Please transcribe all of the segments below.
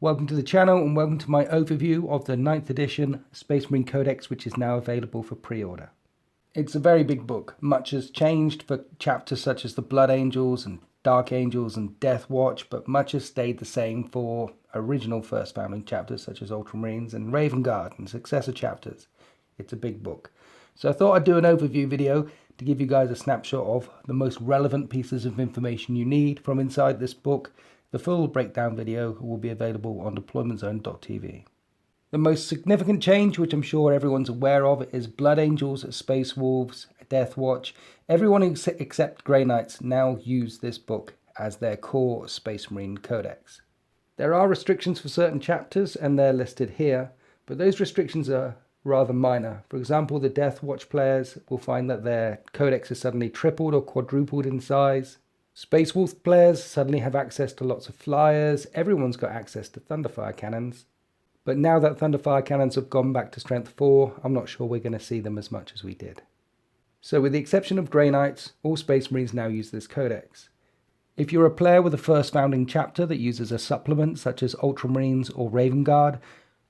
Welcome to the channel and welcome to my overview of the 9th edition Space Marine Codex, which is now available for pre-order. It's a very big book. Much has changed for chapters such as the Blood Angels and Dark Angels and Death Watch, but much has stayed the same for original First Founding chapters such as Ultramarines and Raven Guard and successor chapters. It's a big book. So I thought I'd do an overview video to give you guys a snapshot of the most relevant pieces of information you need from inside this book. The full breakdown video will be available on deploymentzone.tv. The most significant change, which I'm sure everyone's aware of, is Blood Angels, Space Wolves, Death Watch. Everyone except Grey Knights now use this book as their core Space Marine Codex. There are restrictions for certain chapters and they're listed here, but those restrictions are rather minor. For example, the Death Watch players will find that their codex is suddenly tripled or quadrupled in size. Space Wolf players suddenly have access to lots of flyers. Everyone's got access to Thunderfire cannons. But now that Thunderfire cannons have gone back to strength 4, I'm not sure we're going to see them as much as we did. So with the exception of Grey Knights, all Space Marines now use this codex. If you're a player with a first founding chapter that uses a supplement such as Ultramarines or Raven Guard,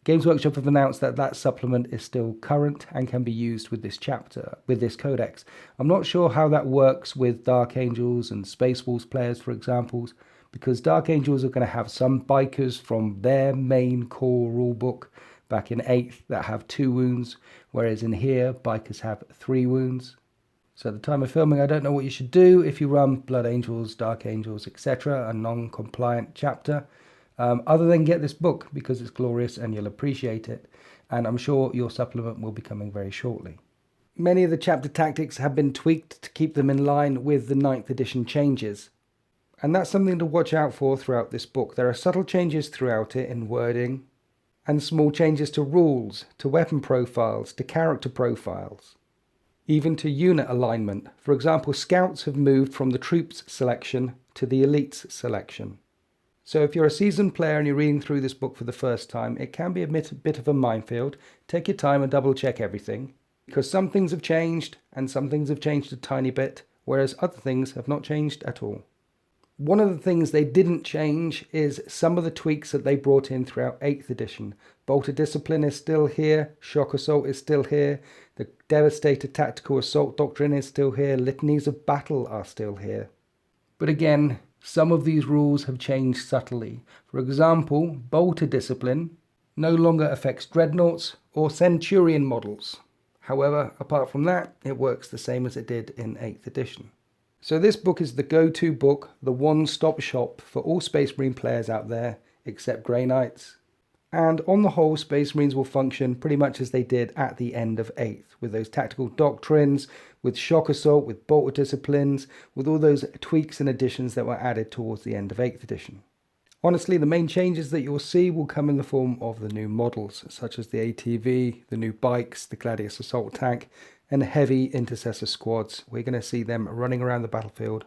Games Workshop have announced that that supplement is still current and can be used with this chapter, with this codex. I'm not sure how that works with Dark Angels and Space Wolves players, for example, because Dark Angels are going to have some bikers from their main core rulebook back in 8th that have 2 wounds, whereas in here, bikers have 3 wounds. So at the time of filming, I don't know what you should do if you run Blood Angels, Dark Angels, etc., a non-compliant chapter. Other than get this book because it's glorious and you'll appreciate it, and I'm sure your supplement will be coming very shortly. Many of the chapter tactics have been tweaked to keep them in line with the 9th edition changes, and that's something to watch out for throughout this book. There are subtle changes throughout it in wording, and small changes to rules, to weapon profiles, to character profiles, even to unit alignment. For example, scouts have moved from the troops selection to the elites selection. So if you're a seasoned player and you're reading through this book for the first time, it can be a bit of a minefield. Take your time and double check everything, because some things have changed and some things have changed a tiny bit, whereas other things have not changed at all. One of the things they didn't change is some of the tweaks that they brought in throughout 8th edition. Bolter Discipline is still here, Shock Assault is still here, the Devastator Tactical Assault Doctrine is still here, Litanies of Battle are still here. But again, some of these rules have changed subtly. For example, Bolter Discipline no longer affects Dreadnoughts or Centurion models. However, apart from that, it works the same as it did in 8th edition. So this book is the go-to book, the one-stop shop for all Space Marine players out there, except Grey Knights. And on the whole, Space Marines will function pretty much as they did at the end of 8th, with those tactical doctrines, with Shock Assault, with Bolter Disciplines, with all those tweaks and additions that were added towards the end of 8th edition. Honestly, the main changes that you'll see will come in the form of the new models, such as the ATV, the new bikes, the Gladius Assault Tank, and heavy intercessor squads. We're going to see them running around the battlefield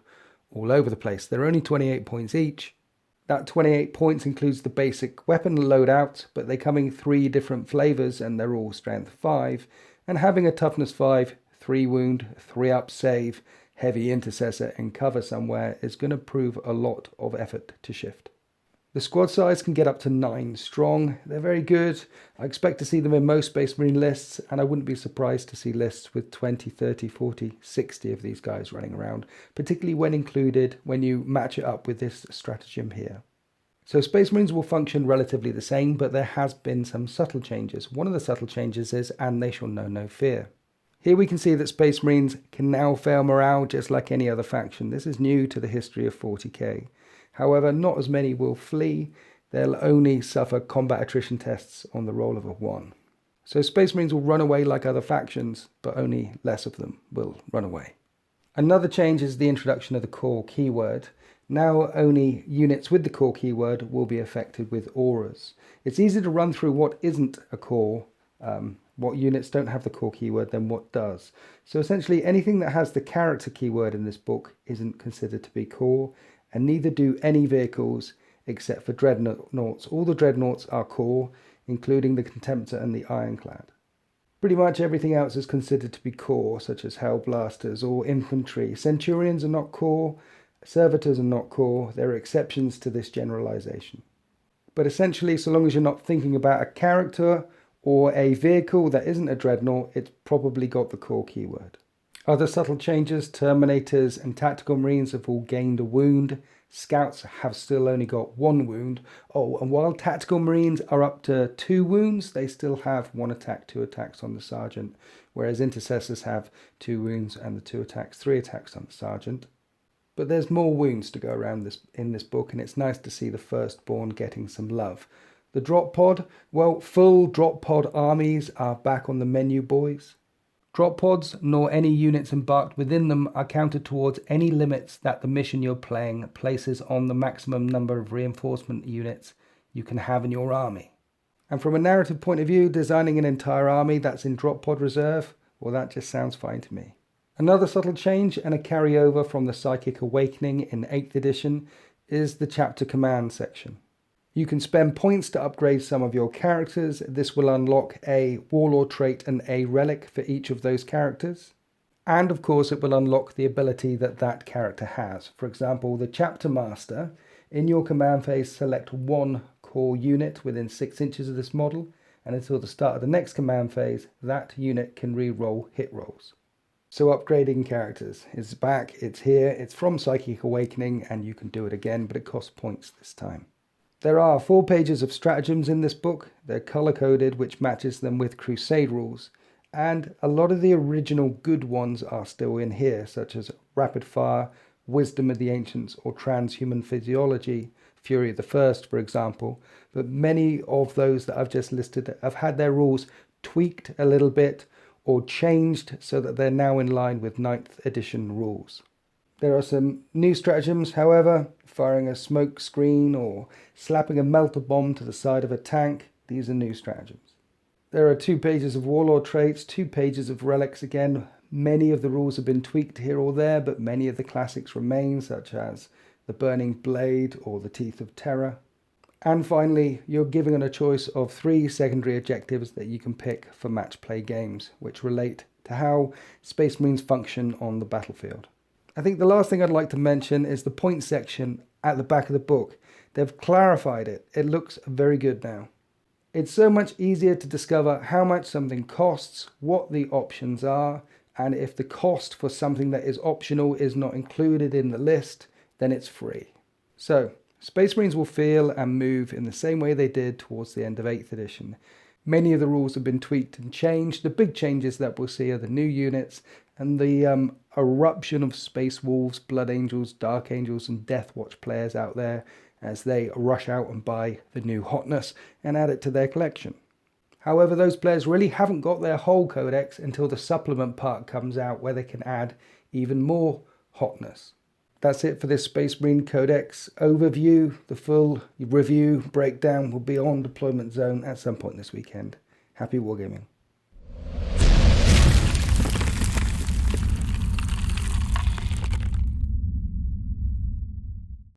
all over the place. They're only 28 points each. That 28 points includes the basic weapon loadout, but they come in 3 different flavors and they're all strength 5. And having a toughness 5, 3 wound, 3 up save, heavy intercessor and cover somewhere is going to prove a lot of effort to shift. The squad size can get up to 9 strong. They're very good. I expect to see them in most Space Marine lists, and I wouldn't be surprised to see lists with 20, 30, 40, 60 of these guys running around, particularly when you match it up with this stratagem here. So Space Marines will function relatively the same, but there has been some subtle changes. One of the subtle changes is, and they shall know no fear. Here we can see that Space Marines can now fail morale just like any other faction. This is new to the history of 40k. However, not as many will flee. They'll only suffer combat attrition tests on the roll of a 1. So Space Marines will run away like other factions, but only less of them will run away. Another change is the introduction of the core keyword. Now only units with the core keyword will be affected with auras. It's easy to run through what isn't a core, what units don't have the core keyword, then what does. So essentially anything that has the character keyword in this book isn't considered to be core, and neither do any vehicles except for Dreadnoughts. All the Dreadnoughts are core, including the Contemptor and the Ironclad. Pretty much everything else is considered to be core, such as Hellblasters or infantry. Centurions are not core, Servitors are not core. There are exceptions to this generalization. But essentially, so long as you're not thinking about a character or a vehicle that isn't a dreadnought, it's probably got the core keyword. Other subtle changes: Terminators and Tactical Marines have all gained a wound. Scouts have still only got 1 wound. Oh, and while Tactical Marines are up to 2 wounds, they still have 1 attack, 2 attacks on the Sergeant, whereas Intercessors have 2 wounds and the 2 attacks, 3 attacks on the Sergeant. But there's more wounds to go around in this book, and it's nice to see the Firstborn getting some love. The drop pod, well, full drop pod armies are back on the menu, boys. Drop pods, nor any units embarked within them, are counted towards any limits that the mission you're playing places on the maximum number of reinforcement units you can have in your army. And from a narrative point of view, designing an entire army that's in drop pod reserve, well, that just sounds fine to me. Another subtle change and a carryover from the Psychic Awakening in 8th edition is the chapter command section. You can spend points to upgrade some of your characters. This will unlock a warlord trait and a relic for each of those characters. And of course, it will unlock the ability that that character has. For example, the chapter master. In your command phase, select 1 core unit within 6 inches of this model, and until the start of the next command phase, that unit can re-roll hit rolls. So upgrading characters is back, it's here, it's from Psychic Awakening, and you can do it again, but it costs points this time. There are 4 pages of stratagems in this book. They're color-coded, which matches them with Crusade rules. And a lot of the original good ones are still in here, such as Rapid Fire, Wisdom of the Ancients, or Transhuman Physiology, Fury of the First, for example. But many of those that I've just listed have had their rules tweaked a little bit or changed so that they're now in line with 9th edition rules. There are some new stratagems, however: firing a smoke screen or slapping a melter bomb to the side of a tank. These are new stratagems. There are 2 pages of warlord traits, 2 pages of relics again. Many of the rules have been tweaked here or there, but many of the classics remain, such as the Burning Blade or the Teeth of Terror. And finally, you're given a choice of 3 secondary objectives that you can pick for match play games, which relate to how Space Marines function on the battlefield. I think the last thing I'd like to mention is the point section at the back of the book. They've clarified it. It looks very good now. It's so much easier to discover how much something costs, what the options are, and if the cost for something that is optional is not included in the list, then it's free. So, Space Marines will feel and move in the same way they did towards the end of 8th edition. Many of the rules have been tweaked and changed. The big changes that we'll see are the new units and the eruption of Space Wolves, Blood Angels, Dark Angels, and Death Watch players out there as they rush out and buy the new hotness and add it to their collection. However, those players really haven't got their whole codex until the supplement part comes out, where they can add even more hotness. That's it for this Space Marine Codex overview. The full review breakdown will be on Deployment Zone at some point this weekend. Happy wargaming.